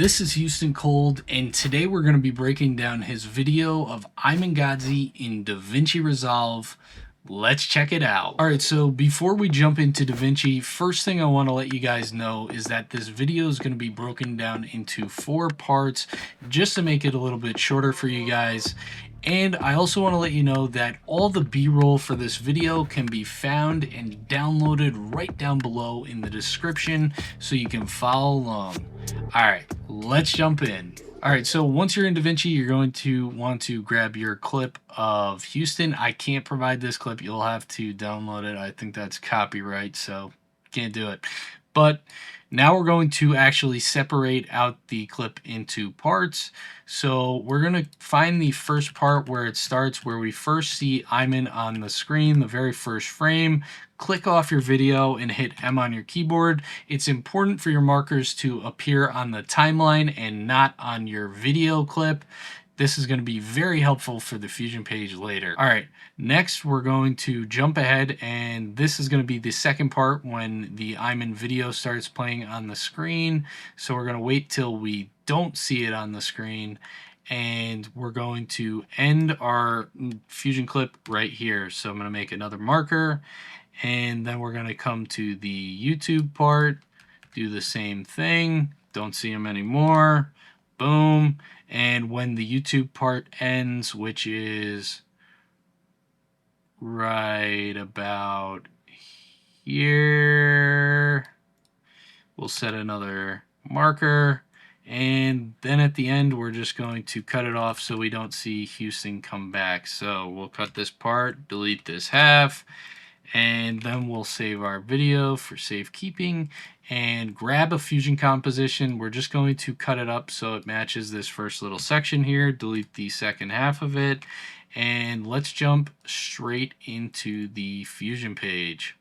This is Houston Kold, and today we're going to be breaking down his video of Imangadze in Davinci Resolve. Let's check it out. Alright, so before we jump into Davinci, first thing I want to let you guys know is that this video is going to be broken down into 4 parts just to make it a little bit shorter for you guys. And I also want to let you know that all the B-roll for this video can be found and downloaded right down below in the description so you can follow along. Alright, let's jump in. Alright, so once you're in Davinci, you're going to want to grab your clip of Houston. I can't provide this clip. You'll have to download it. I think that's copyright, so can't do it. But now we're going to actually separate out the clip into parts. So we're going to find the first part where it starts, where we first see Iman on the screen, the very first frame. Click off your video and hit M on your keyboard. It's important for your markers to appear on the timeline and not on your video clip. This is going to be very helpful for the Fusion page later. All right, next we're going to jump ahead, and this is going to be the second part when the Iman video starts playing on the screen. So we're going to wait till we don't see it on the screen, and we're going to end our Fusion clip right here. So I'm going to make another marker, and then we're going to come to the YouTube part, do the same thing, don't see them anymore, boom. And when the YouTube part ends, which is right about here, we'll set another marker, and then at the end we're just going to cut it off so we don't see Houston come back. So we'll cut this part, delete this half, and then we'll save our video for safekeeping and grab a Fusion composition. We're just going to cut it up so it matches this first little section here, delete the second half of it, and let's jump straight into the Fusion page.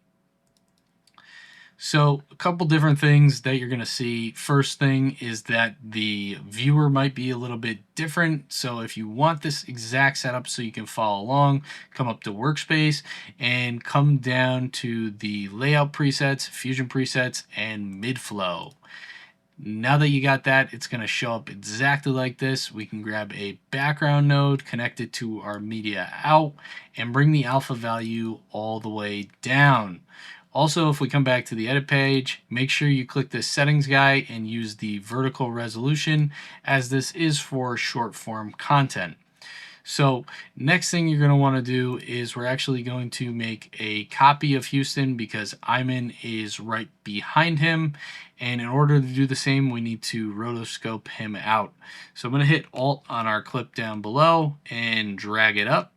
So a couple different things that you're going to see. First thing is that the viewer might be a little bit different. So if you want this exact setup so you can follow along, come up to Workspace and come down to the Layout presets, Fusion presets, and Midflow. Now that you got that, it's going to show up exactly like this. We can grab a background node, connect it to our media out, and bring the alpha value all the way down. Also, if we come back to the edit page, make sure you click the settings guy and use the vertical resolution, as this is for short form content. So next thing you're going to want to do is we're actually going to make a copy of Houston because Iman is right behind him. And in order to do the same, we need to rotoscope him out. So I'm going to hit Alt on our clip down below and drag it up.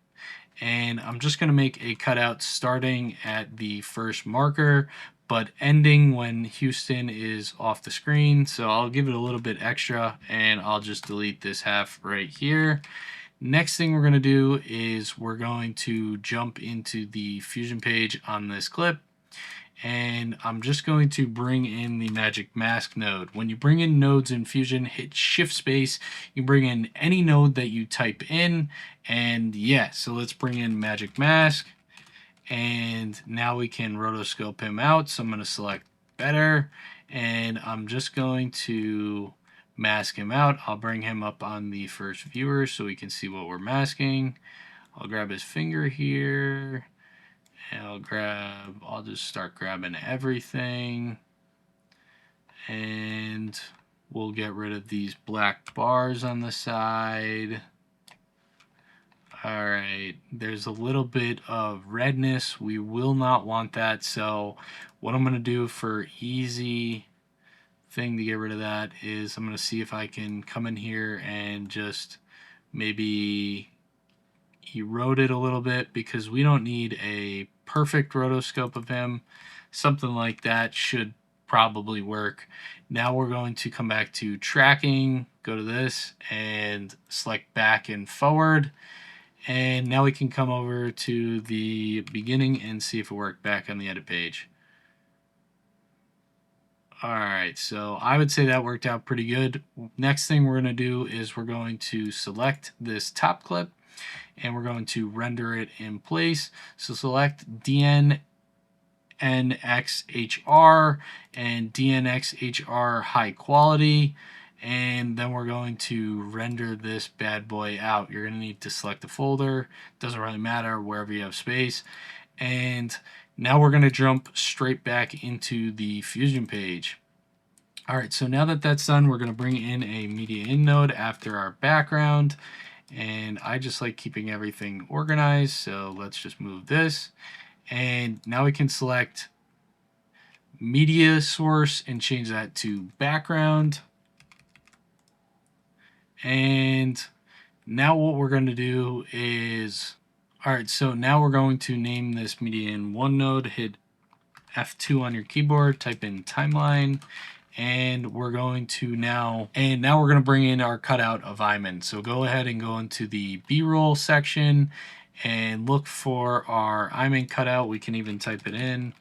And I'm just going to make a cutout starting at the first marker, but ending when Houston is off the screen. So I'll give it a little bit extra, and I'll just delete this half right here. Next thing we're going to do is we're going to jump into the Fusion page on this clip, and I'm just going to bring in the magic mask node. When you bring in nodes in Fusion, hit shift space, you bring in any node that you type in, and yeah, so let's bring in magic mask, and now we can rotoscope him out. So I'm going to select better, and I'm just going to mask him out. I'll bring him up on the first viewer so we can see what we're masking. I'll grab his finger here, and I'll just start grabbing everything, and we'll get rid of these black bars on the side. Alright, there's a little bit of redness. We will not want that, so what I'm going to do for easy thing to get rid of that is I'm going to see if I can come in here and just maybe erode it a little bit, because we don't need a perfect rotoscope of him. Something like that should probably work. Now we're going to come back to tracking, go to this and select back and forward, and now we can come over to the beginning and see if it worked back on the edit page. Alright, so I would say that worked out pretty good. Next thing we're going to do is we're going to select this top clip and we're going to render it in place. So select DNXHR and DNXHR high quality, and then we're going to render this bad boy out. You're going to need to select a folder. Doesn't really matter, wherever you have space. And now we're going to jump straight back into the Fusion page. All right, so now that that's done, we're going to bring in a media in node after our background. And I just like keeping everything organized, so let's just move this. And now we can select media source and change that to background. And now what we're going to do is, all right, so now we're going to name this media in one node, hit F2 on your keyboard, type in timeline, and we're going to now we're going to bring in our cutout of Iman. So go ahead and go into the B-roll section and look for our Iman cutout. We can even type it in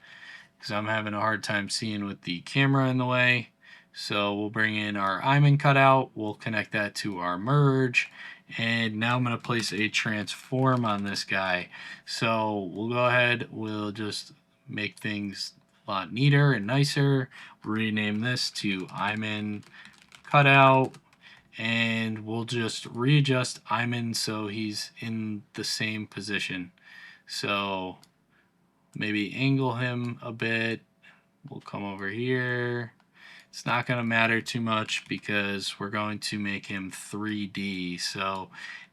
because I'm having a hard time seeing with the camera in the way. So we'll bring in our Iman cutout, we'll connect that to our merge, and now I'm going to place a transform on this guy. So we'll go ahead, we'll just make things a lot neater and nicer. Rename this to Iman cutout, and we'll just readjust Iman so he's in the same position. So maybe angle him a bit. We'll come over here. It's not going to matter too much because we're going to make him 3D. So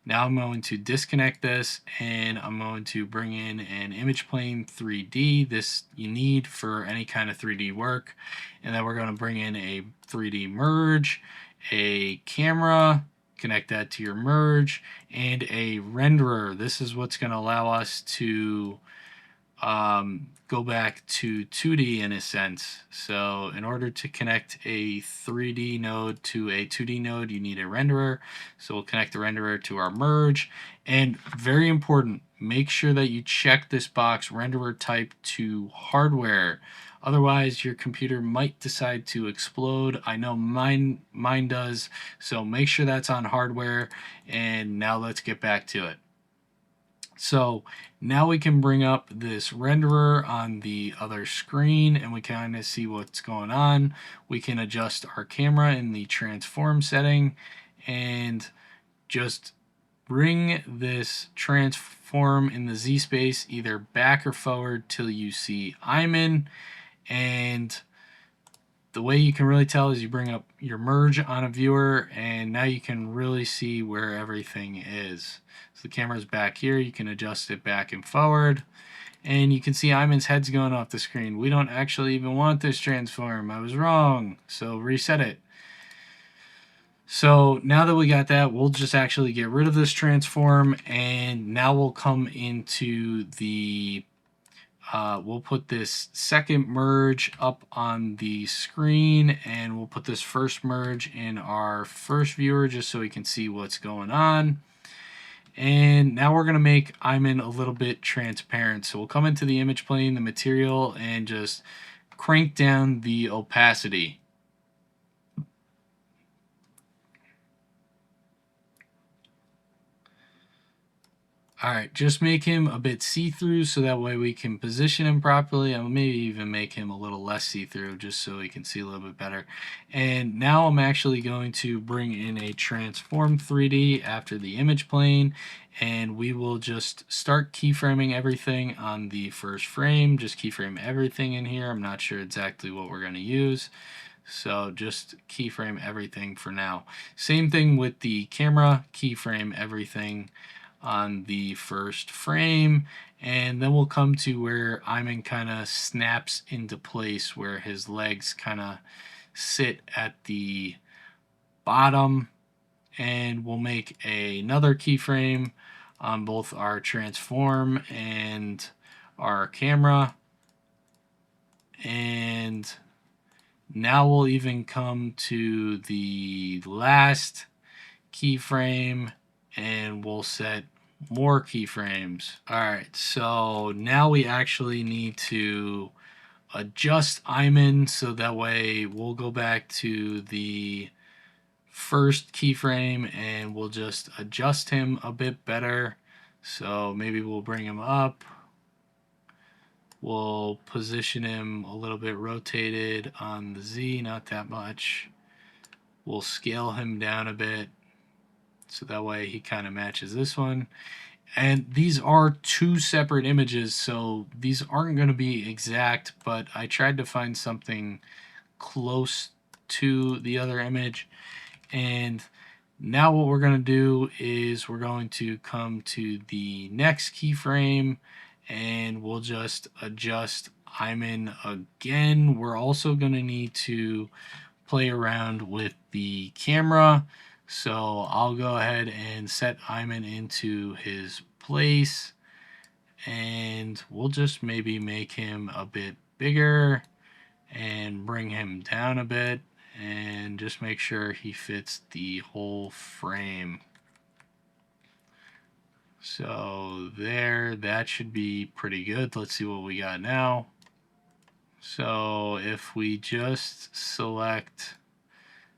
now I'm going to disconnect this and I'm going to bring in an image plane 3D. This you need for any kind of 3D work. And then we're going to bring in a 3D merge, a camera, connect that to your merge, and a renderer. This is what's going to allow us to go back to 2D in a sense. So in order to connect a 3D node to a 2D node, you need a renderer. So we'll connect the renderer to our merge. And very important, make sure that you check this box, renderer type to hardware. Otherwise, your computer might decide to explode. I know mine does. So make sure that's on hardware. And now let's get back to it. So now we can bring up this renderer on the other screen and we kind of see what's going on. We can adjust our camera in the transform setting and just bring this transform in the Z space either back or forward till you see Iman. And the way you can really tell is you bring up your merge on a viewer and now you can really see where everything is. So the camera's back here, you can adjust it back and forward and you can see Iman's head's going off the screen. We don't actually even want this transform. I was wrong. So reset it. So now that we got that, we'll just actually get rid of this transform and now we'll come into the we'll put this second merge up on the screen and we'll put this first merge in our first viewer just so we can see what's going on. And now we're going to make Iman a little bit transparent. So we'll come into the image plane, the material, and just crank down the opacity. All right, just make him a bit see-through so that way we can position him properly. I'll maybe even make him a little less see-through just so we can see a little bit better. And now I'm actually going to bring in a transform 3D after the image plane and we will just start keyframing everything on the first frame. Just keyframe everything in here. I'm not sure exactly what we're going to use. So just keyframe everything for now. Same thing with the camera, keyframe everything on the first frame, and then we'll come to where Iman kind of snaps into place where his legs kind of sit at the bottom, and we'll make another keyframe on both our transform and our camera. And now we'll even come to the last keyframe and we'll set more keyframes. All right, so now we actually need to adjust Iman so that way we'll go back to the first keyframe and we'll just adjust him a bit better. So maybe we'll bring him up. We'll position him a little bit rotated on the Z, not that much. We'll scale him down a bit so that way he kind of matches this one. And these are two separate images, so these aren't going to be exact, but I tried to find something close to the other image. And now what we're going to do is we're going to come to the next keyframe and we'll just adjust Iman again. We're also going to need to play around with the camera. So I'll go ahead and set Iman into his place and we'll just maybe make him a bit bigger and bring him down a bit and just make sure he fits the whole frame. So there, that should be pretty good. Let's see what we got now. So if we just select,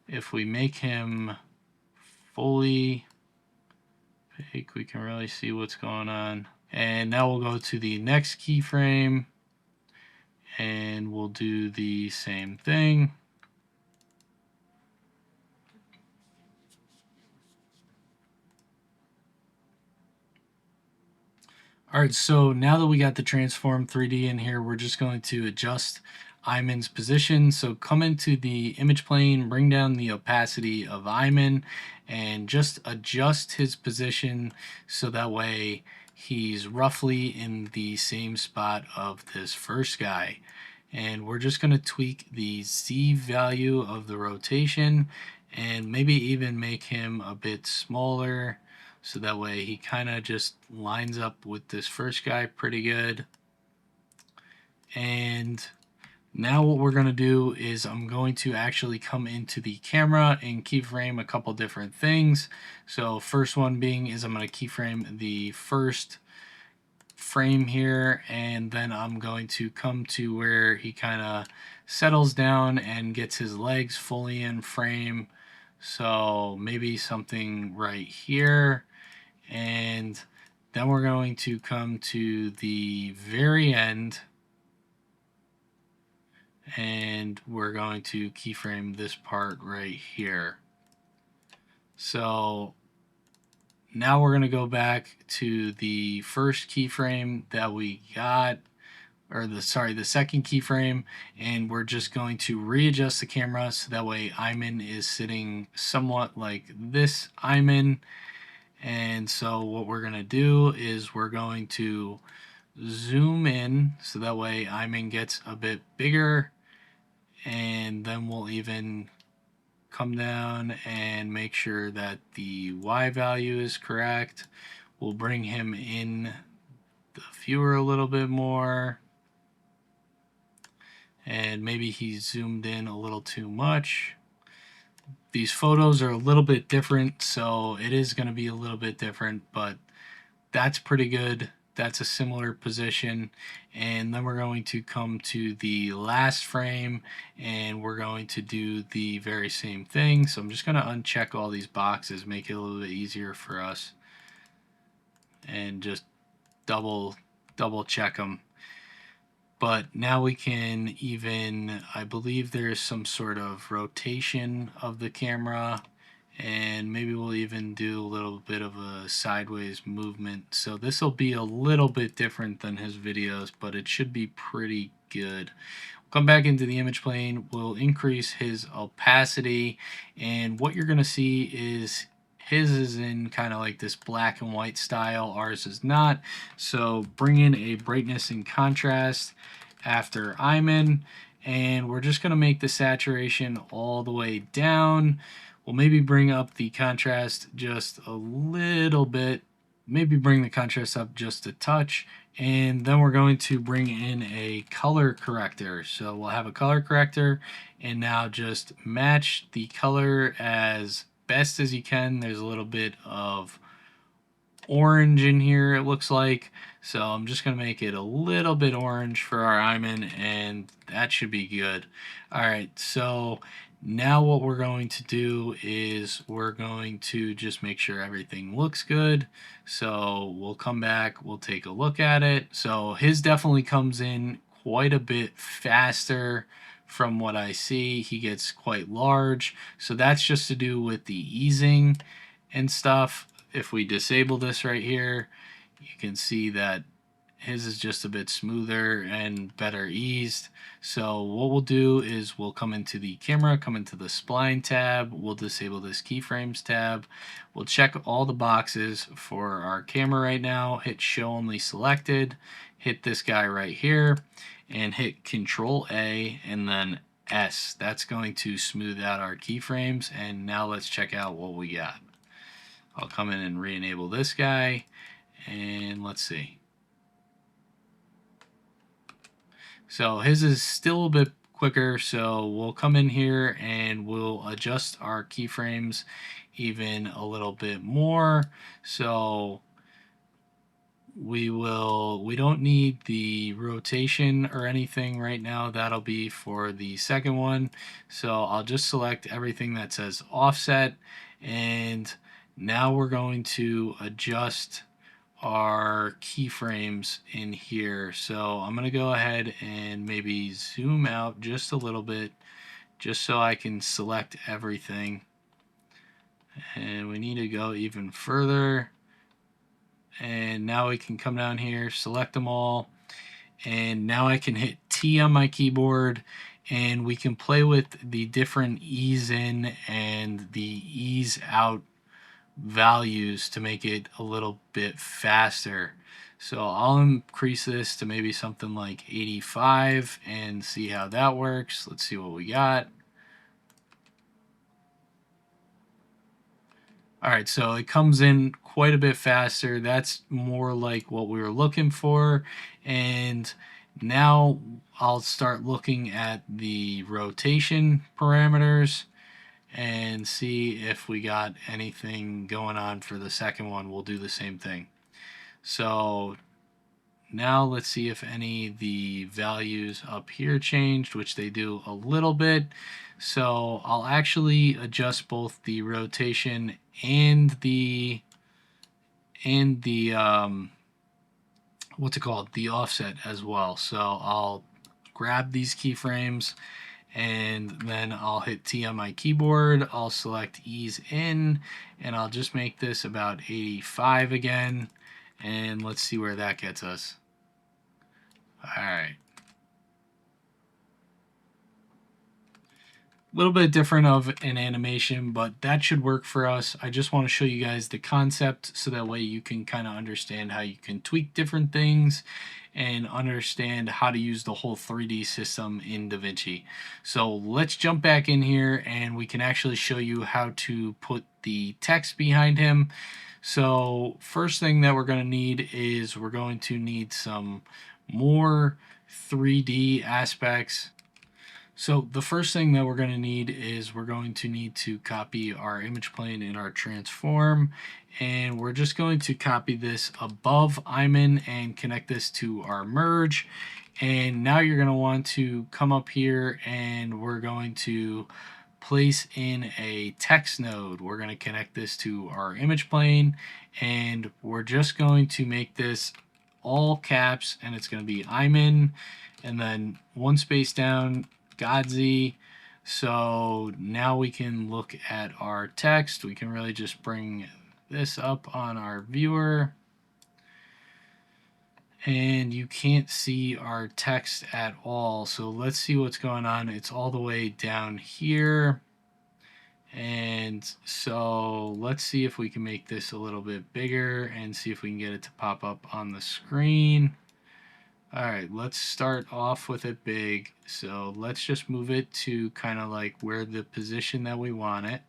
if we make him fully opaque, we can really see what's going on. And now we'll go to the next keyframe and we'll do the same thing. All right, so now that we got the transform 3D in here, we're just going to adjust Iman's position. So come into the image plane, bring down the opacity of Iman, and just adjust his position so that way he's roughly in the same spot of this first guy. And we're just going to tweak the Z value of the rotation and maybe even make him a bit smaller so that way he kind of just lines up with this first guy pretty good. And now what we're going to do is I'm going to actually come into the camera and keyframe a couple different things. So first one being is I'm going to keyframe the first frame here, and then I'm going to come to where he kind of settles down and gets his legs fully in frame. So maybe something right here. And then we're going to come to the very end and we're going to keyframe this part right here. So now we're going to go back to the first keyframe that we got, or the second keyframe, and we're just going to readjust the camera so that way Iman is sitting somewhat like this Iman. And so what we're going to do is we're going to zoom in so that way Iman gets a bit bigger, and then we'll even come down and make sure that the Y value is correct. We'll bring him in the viewer a little bit more, and maybe he's zoomed in a little too much. These photos are a little bit different, so it is going to be a little bit different, but that's pretty good. That's a similar position. And then we're going to come to the last frame and we're going to do the very same thing. So I'm just going to uncheck all these boxes, make it a little bit easier for us, and just double check them. But now we can even, I believe there's some sort of rotation of the camera, and maybe we'll even do a little bit of a sideways movement. So this will be a little bit different than his videos, but it should be pretty good. We'll come back into the image plane, we'll increase his opacity, and what you're going to see is his is in kind of like this black and white style, ours is not. So bring in a brightness and contrast after Iman, and we're just going to make the saturation all the way down. We'll maybe bring up the contrast just a little bit, maybe bring the contrast up just a touch, and then we're going to bring in a color corrector. So we'll have a color corrector and now just match the color as best as you can. There's a little bit of orange in here, it looks like, so I'm just going to make it a little bit orange for our Iman, and that should be good. Alright, so now what we're going to do is we're going to just make sure everything looks good. So we'll come back, we'll take a look at it. So his definitely comes in quite a bit faster from what I see, he gets quite large. So that's just to do with the easing and stuff. If we disable this right here, you can see that his is just a bit smoother and better eased. So what we'll do is we'll come into the camera, come into the spline tab, we'll disable this keyframes tab, we'll check all the boxes for our camera right now, hit show only selected, hit this guy right here, and hit Control A and then S. That's going to smooth out our keyframes. And now let's check out what we got. I'll come in and re-enable this guy, and let's see. So his is still a bit quicker, so we'll come in here and we'll adjust our keyframes even a little bit more. So we don't need the rotation or anything right now. That'll be for the second one. So I'll just select everything that says offset, and now we're going to adjust our keyframes in here. So I'm going to go ahead and maybe zoom out just a little bit just so I can select everything. And we need to go even further. And now we can come down here, select them all. And now I can hit T on my keyboard and we can play with the different ease in and the ease out values to make it a little bit faster. So I'll increase this to maybe something like 85 and see how that works. Let's see what we got. All right, so it comes in quite a bit faster. That's more like what we were looking for. And now I'll start looking at the rotation parameters and see if we got anything going on for the second one. We'll do the same thing. So now let's see if any of the values up here changed, which they do a little bit. So I'll actually adjust both the rotation and the what's it called, the offset as well. So I'll grab these keyframes and then I'll hit T on my keyboard. I'll select ease in and I'll just make this about 85 again, and let's see where that gets us. All right. A little bit different of an animation, but that should work for us. I just want to show you guys the concept so that way you can kind of understand how you can tweak different things and understand how to use the whole 3D system in Davinci. So let's jump back in here and we can actually show you how to put the text behind him. So first thing that we're going to need is we're going to need some more 3D aspects. So the first thing that we're going to need is we're going to need to copy our image plane in our transform, and we're just going to copy this above Iman and connect this to our merge. And now you're going to want to come up here and we're going to place in a text node. We're going to connect this to our image plane and we're just going to make this all caps, and it's going to be Iman and then one space down Godzi. So now we can look at our text. We can really just bring this up on our viewer and you can't see our text at all. So let's see what's going on. It's all the way down here. And so let's see if we can make this a little bit bigger and see if we can get it to pop up on the screen. All right, let's start off with it big. So let's just move it to kind of like where the position that we want it.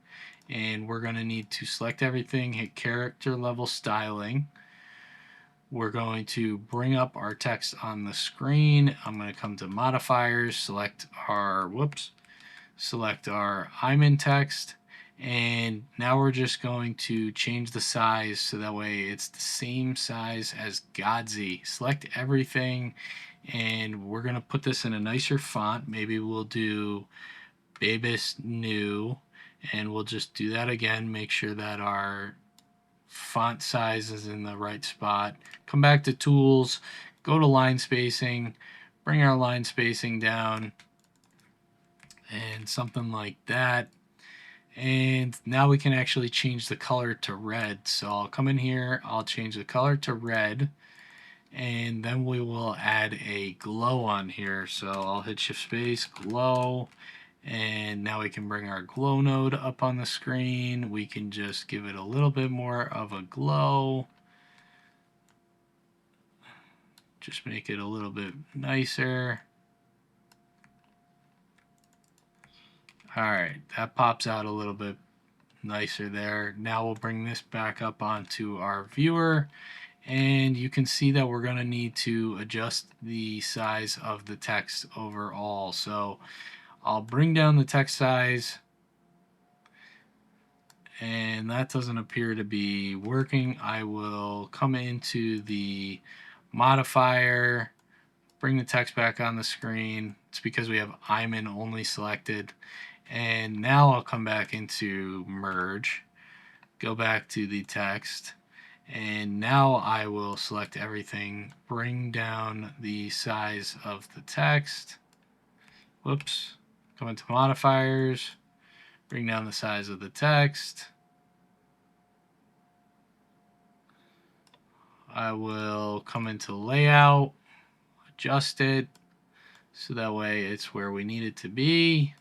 And we're going to need to select everything, hit character level styling. We're going to bring up our text on the screen. I'm going to come to modifiers, select our Iman text. And now we're just going to change the size so that way it's the same size as Godzi. Select everything and we're going to put this in a nicer font. Maybe we'll do Babus New and we'll just do that again. Make sure that our font size is in the right spot. Come back to tools, go to line spacing, bring our line spacing down. and something like that. And now we can actually change the color to red. So I'll come in here, I'll change the color to red, and then we will add a glow on here. So I'll hit shift space, glow, and now we can bring our glow node up on the screen. We can just give it a little bit more of a glow. Just make it a little bit nicer. Alright, that pops out a little bit nicer there. Now we'll bring this back up onto our viewer, and you can see that we're going to need to adjust the size of the text overall. So I'll bring down the text size, and that doesn't appear to be working. I will come into the modifier, bring the text back on the screen. It's because we have I'm in only selected. And now I'll come back into merge, go back to the text, and now I will select everything, bring down the size of the text. Whoops. Come into modifiers, bring down the size of the text. I will come into layout, adjust it so that way it's where we need it to be.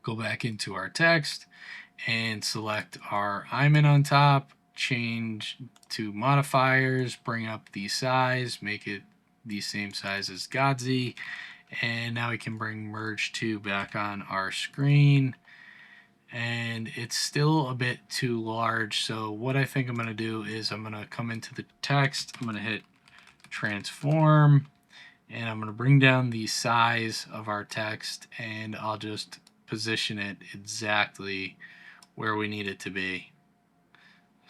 Go back into our text and select our I'm in on top, change to modifiers, bring up the size, make it the same size as Godzi, and now we can bring merge to back on our screen, and it's still a bit too large. So what I think I'm going to do is I'm going to come into the text, I'm going to hit transform, and I'm going to bring down the size of our text, and I'll just position it exactly where we need it to be.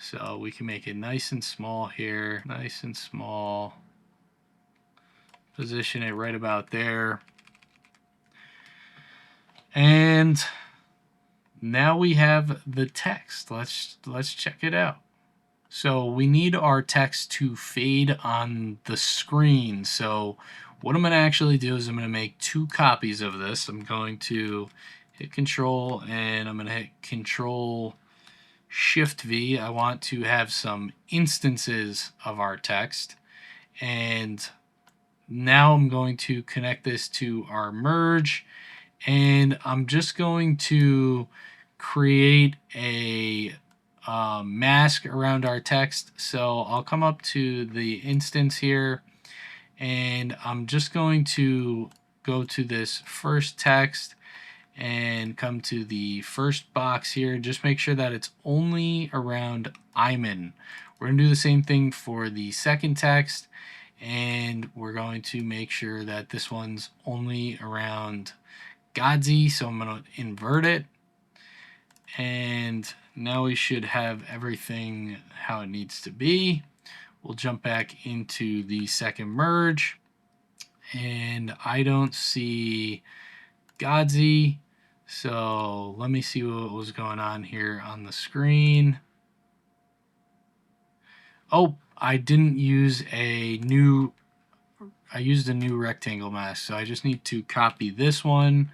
So we can make it nice and small here, nice and small, position it right about there, and now we have the text. Let's check it out. So we need our text to fade on the screen. So what I'm going to actually do is I'm going to make 2 copies of this. I'm going to hit Control, and I'm going to hit Control Shift V. I want to have some instances of our text, and now I'm going to connect this to our merge, and I'm just going to create a mask around our text. So I'll come up to the instance here, and I'm just going to go to this first text and come to the first box here. Just make sure that it's only around I'm in. We're going to do the same thing for the second text, and we're going to make sure that this one's only around Godzi. So I'm going to invert it, and now we should have everything how it needs to be. We'll jump back into the second merge, and I don't see Godzi. So let me see what was going on here on the screen. Oh, I didn't use a new, I used a new rectangle mask. So I just need to copy this one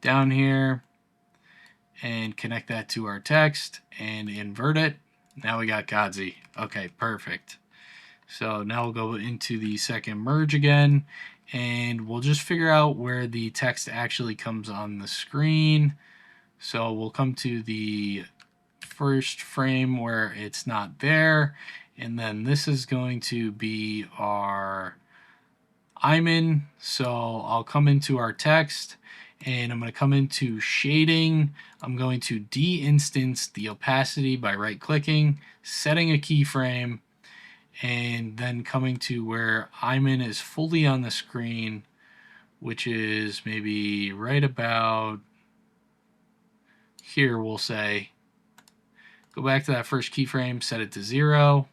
down here and connect that to our text and invert it. Now we got Godzi. Okay, perfect. So now we'll go into the second merge again, and we'll just figure out where the text actually comes on the screen. So we'll come to the first frame where it's not there, and then this is going to be our I'm in. So I'll come into our text, and I'm going to come into shading. I'm going to de-instance the opacity by right-clicking, setting a keyframe, and then coming to where I'm in is fully on the screen, which is maybe right about here, we'll say. Go back to that first keyframe, set it to 0,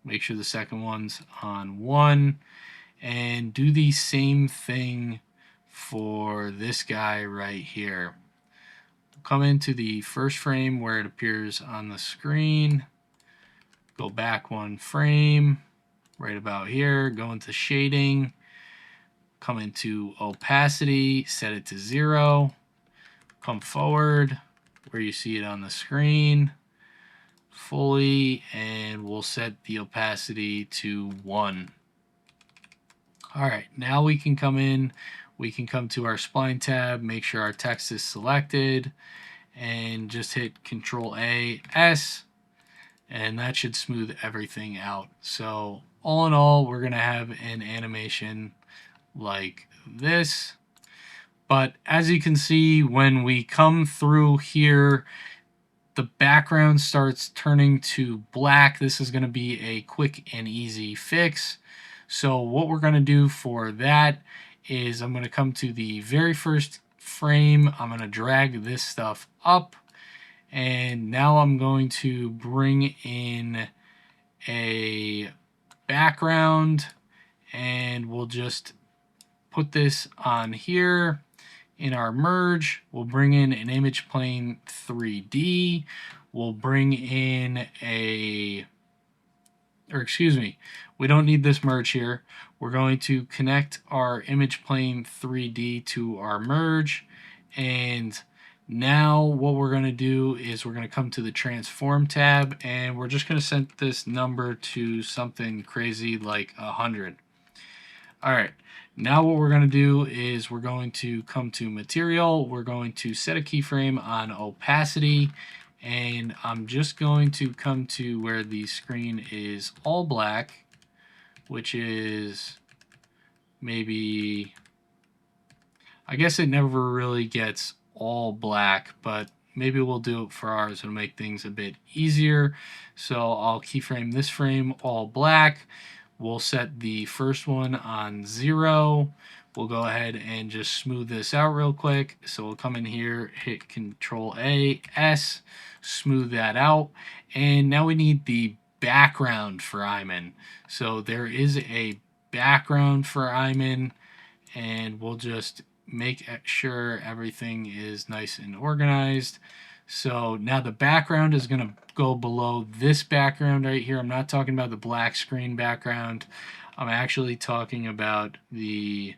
make sure the second one's on 1, and do the same thing for this guy right here. Come into the first frame where it appears on the screen, go back 1 frame, right about here, go into shading, come into opacity, set it to 0, come forward where you see it on the screen fully, and we'll set the opacity to 1. All right, now we can come in, we can come to our spline tab, make sure our text is selected, and just hit Control A, S, and that should smooth everything out. So all in all, we're gonna have an animation like this. But as you can see, when we come through here, the background starts turning to black. This is going to be a quick and easy fix. So what we're going to do for that is I'm going to come to the very first frame. I'm going to drag this stuff up, and now I'm going to bring in a background, and we'll just put this on here. In our merge, we'll bring in an image plane 3D. We'll bring in we don't need this merge here. We're going to connect our image plane 3D to our merge. And now what we're going to do is we're going to come to the transform tab, and we're just going to set this number to something crazy like 100. All right, now what we're going to do is we're going to come to material. We're going to set a keyframe on opacity, and I'm just going to come to where the screen is all black, which is maybe, I guess it never really gets all black, but maybe we'll do it for ours and make things a bit easier. So I'll keyframe this frame all black. We'll set the first one on 0. We'll go ahead and just smooth this out real quick. So we'll come in here, hit Control A, S, smooth that out. And now we need the background for Iman. So there is a background for Iman, and we'll just make sure everything is nice and organized. So now the background is going to go below this background right here. I'm not talking about the black screen background. I'm actually talking about the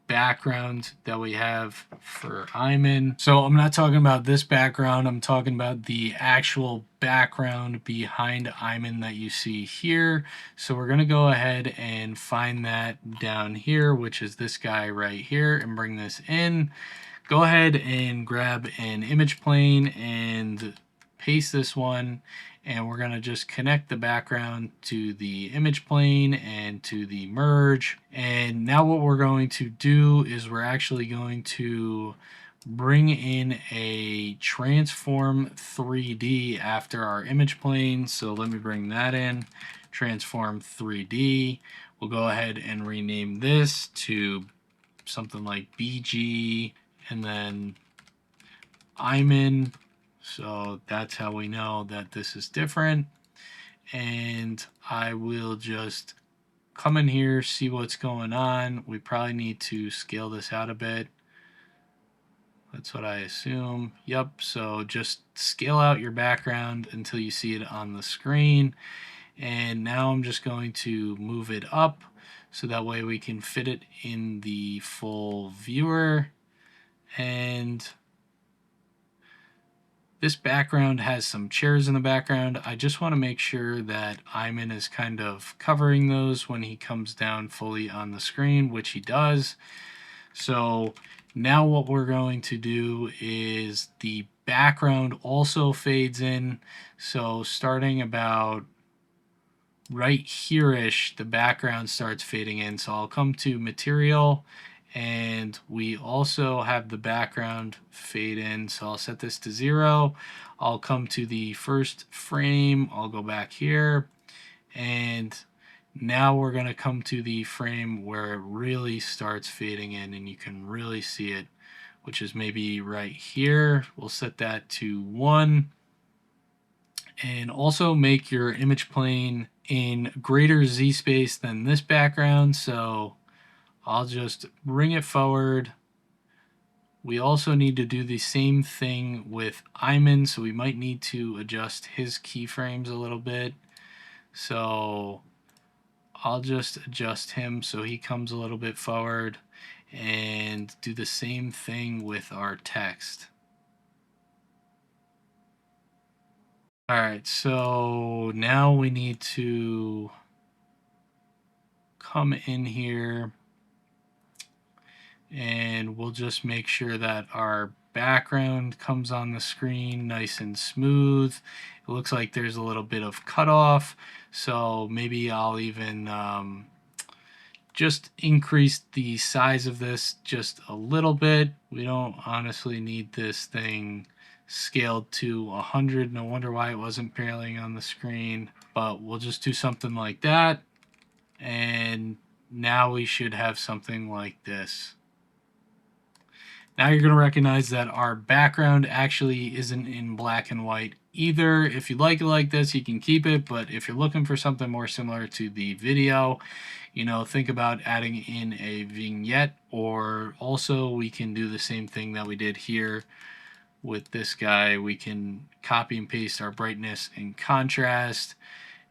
background that we have for Iman. So I'm not talking about this background. I'm talking about the actual background behind Iman that you see here. So we're going to go ahead and find that down here, which is this guy right here, and bring this in. Go ahead and grab an image plane and paste this one, and we're going to just connect the background to the image plane and to the merge. And now what we're going to do is we're actually going to bring in a transform 3D after our image plane. So let me bring that in, transform 3D. We'll go ahead and rename this to something like BG and then Iman. So that's how we know that this is different. And I will just come in here, see what's going on. We probably need to scale this out a bit. That's what I assume. Yep, so just scale out your background until you see it on the screen. And now I'm just going to move it up so that way we can fit it in the full viewer. And this background has some chairs in the background. I just want to make sure that Iman is kind of covering those when he comes down fully on the screen, which he does. So now what we're going to do is the background also fades in. So starting about right here-ish, the background starts fading in. So I'll come to material, and we also have the background fade in. So I'll set this to 0. I'll come to the first frame. I'll go back here, and now we're going to come to the frame where it really starts fading in and you can really see it, which is maybe right here. We'll set that to 1. And also make your image plane in greater Z space than this background. So I'll just bring it forward. We also need to do the same thing with Iman, so we might need to adjust his keyframes a little bit. So I'll just adjust him so he comes a little bit forward, and do the same thing with our text. All right, so now we need to come in here and we'll just make sure that our background comes on the screen nice and smooth. It looks like there's a little bit of cutoff, so maybe I'll even just increase the size of this just a little bit. We don't honestly need this thing scaled to 100. No wonder why it wasn't appearing on the screen, but we'll just do something like that, and now we should have something like this. Now you're going to recognize that our background actually isn't in black and white either. If you like it like this, you can keep it, but if you're looking for something more similar to the video, you know, think about adding in a vignette, or also we can do the same thing that we did here with this guy. We can copy and paste our brightness and contrast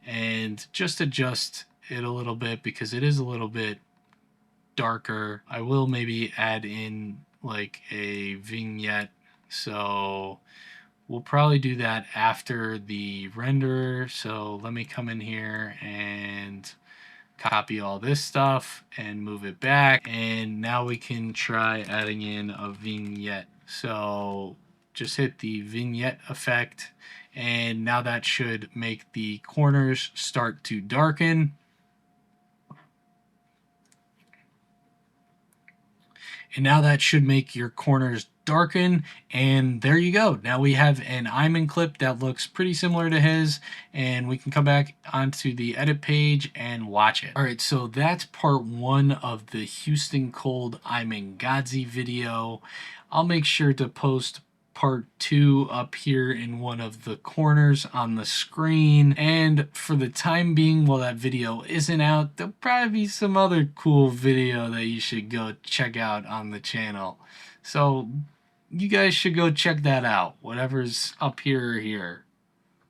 and just adjust it a little bit because it is a little bit darker. I will maybe add in like a vignette, so we'll probably do that after the render. So let me come in here and copy all this stuff and move it back, and now we can try adding in a vignette. So just hit the vignette effect, and now that should make the corners start to darken. And now that should make your corners darken, and there you go. Now we have an Iman clip that looks pretty similar to his, and we can come back onto the edit page and watch it. All right, so that's part one of the Houston Kold Iman Godzi video. I'll make sure to post part two up here in one of the corners on the screen. And for the time being, while that video isn't out, there'll probably be some other cool video that you should go check out on the channel. So you guys should go check that out, whatever's up here or here.